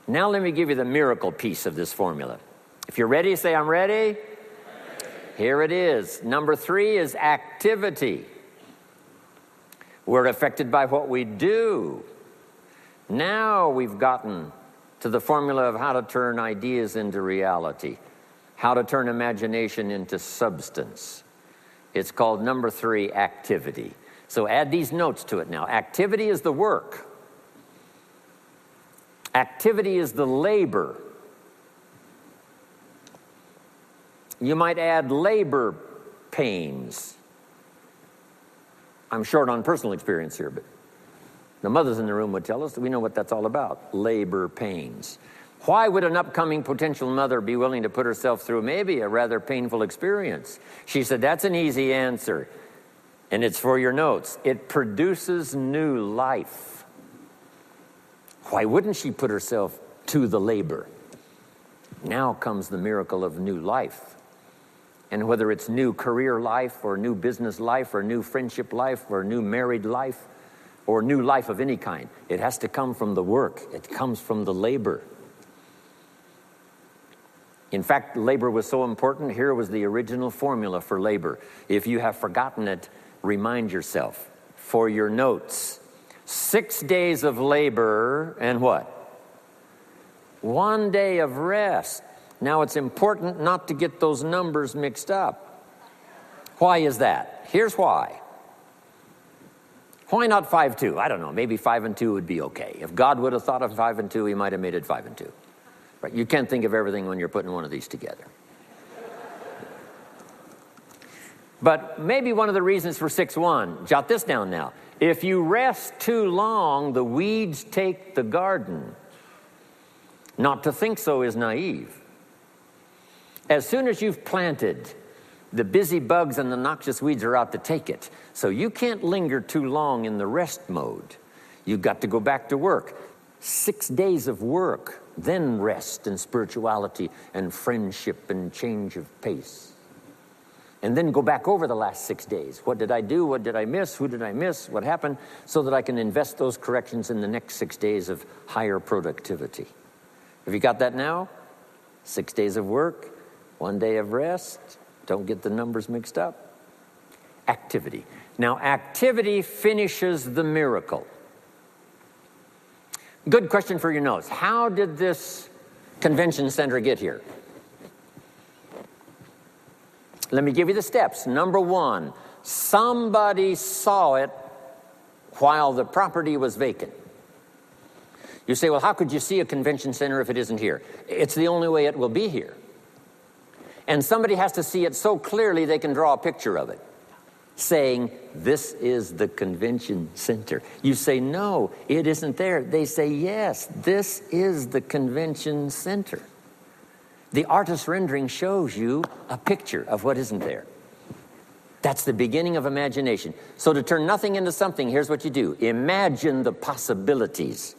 Now let me give you the miracle piece of this formula. If you're ready, say, I'm ready. Here it is. Number 3 is activity. We're affected by what we do. Now we've gotten to the formula of how to turn ideas into reality, how to turn imagination into substance. It's called number 3, activity. So add these notes to it now. Activity is the work. Activity is the labor. You might add labor pains. I'm short on personal experience here, but the mothers in the room would tell us that we know what that's all about, labor pains. Why would an upcoming potential mother be willing to put herself through maybe a rather painful experience? She said, that's an easy answer, and it's for your notes. It produces new life. Why wouldn't she put herself to the labor? Now comes the miracle of new life. And whether it's new career life or new business life or new friendship life or new married life or new life of any kind, it has to come from the work. It comes from the labor. In fact, labor was so important. Here was the original formula for labor. If you have forgotten it, remind yourself. For your notes, 6 days of labor and what? 1 day of rest. Now, it's important not to get those numbers mixed up. Why is that? Here's why. Why not 5-2? I don't know. Maybe 5 and 2 would be okay. If God would have thought of 5 and 2, he might have made it 5 and 2. Right? You can't think of everything when you're putting one of these together. But maybe one of the reasons for 6-1, jot this down now. If you rest too long, the weeds take the garden. Not to think so is naive. As soon as you've planted, the busy bugs and the noxious weeds are out to take it. So you can't linger too long in the rest mode. You've got to go back to work. 6 days of work, then rest and spirituality and friendship and change of pace. And then go back over the last 6 days. What did I do? What did I miss? Who did I miss? What happened? So that I can invest those corrections in the next 6 days of higher productivity. Have you got that now? 6 days of work, 1 day of rest. Don't get the numbers mixed up. Activity. Now, activity finishes the miracle. Good question for your notes. How did this convention center get here? Let me give you the steps. Number 1, somebody saw it while the property was vacant. You say, well, how could you see a convention center if it isn't here? It's the only way it will be here. And somebody has to see it so clearly they can draw a picture of it, saying, this is the convention center. You say, no, it isn't there. They say, yes, this is the convention center. The artist's rendering shows you a picture of what isn't there. That's the beginning of imagination. So to turn nothing into something, here's what you do. Imagine the possibilities.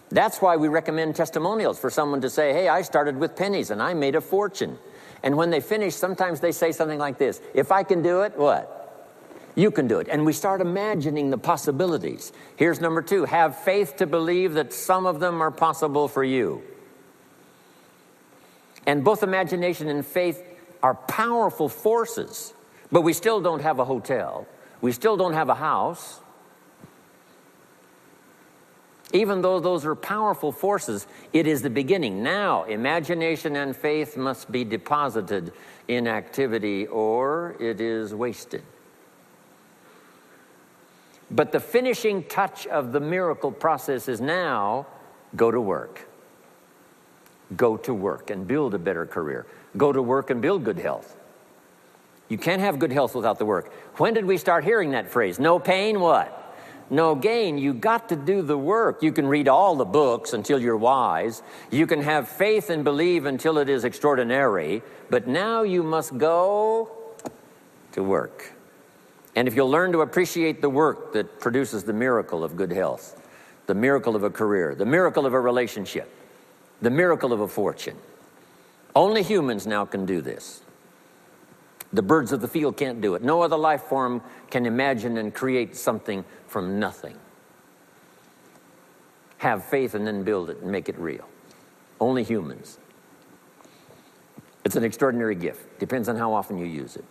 That's why we recommend testimonials for someone to say, hey, I started with pennies and I made a fortune. And when they finish, sometimes they say something like this. If I can do it, what? You can do it. And we start imagining the possibilities. Here's number 2. Have faith to believe that some of them are possible for you. And both imagination and faith are powerful forces. But we still don't have a hotel. We still don't have a house. Even though those are powerful forces, it is the beginning. Now, imagination and faith must be deposited in activity or it is wasted. But the finishing touch of the miracle process is now, go to work. Go to work and build a better career. Go to work and build good health. You can't have good health without the work. When did we start hearing that phrase? No pain, what? No gain. You got to do the work. You can read all the books until you're wise. You can have faith and believe until it is extraordinary. But now you must go to work. And if you'll learn to appreciate the work that produces the miracle of good health, the miracle of a career, the miracle of a relationship, the miracle of a fortune. Only humans now can do this. The birds of the field can't do it. No other life form can imagine and create something from nothing. have faith and then build it and make it real. Only humans. It's an extraordinary gift. Depends on how often you use it.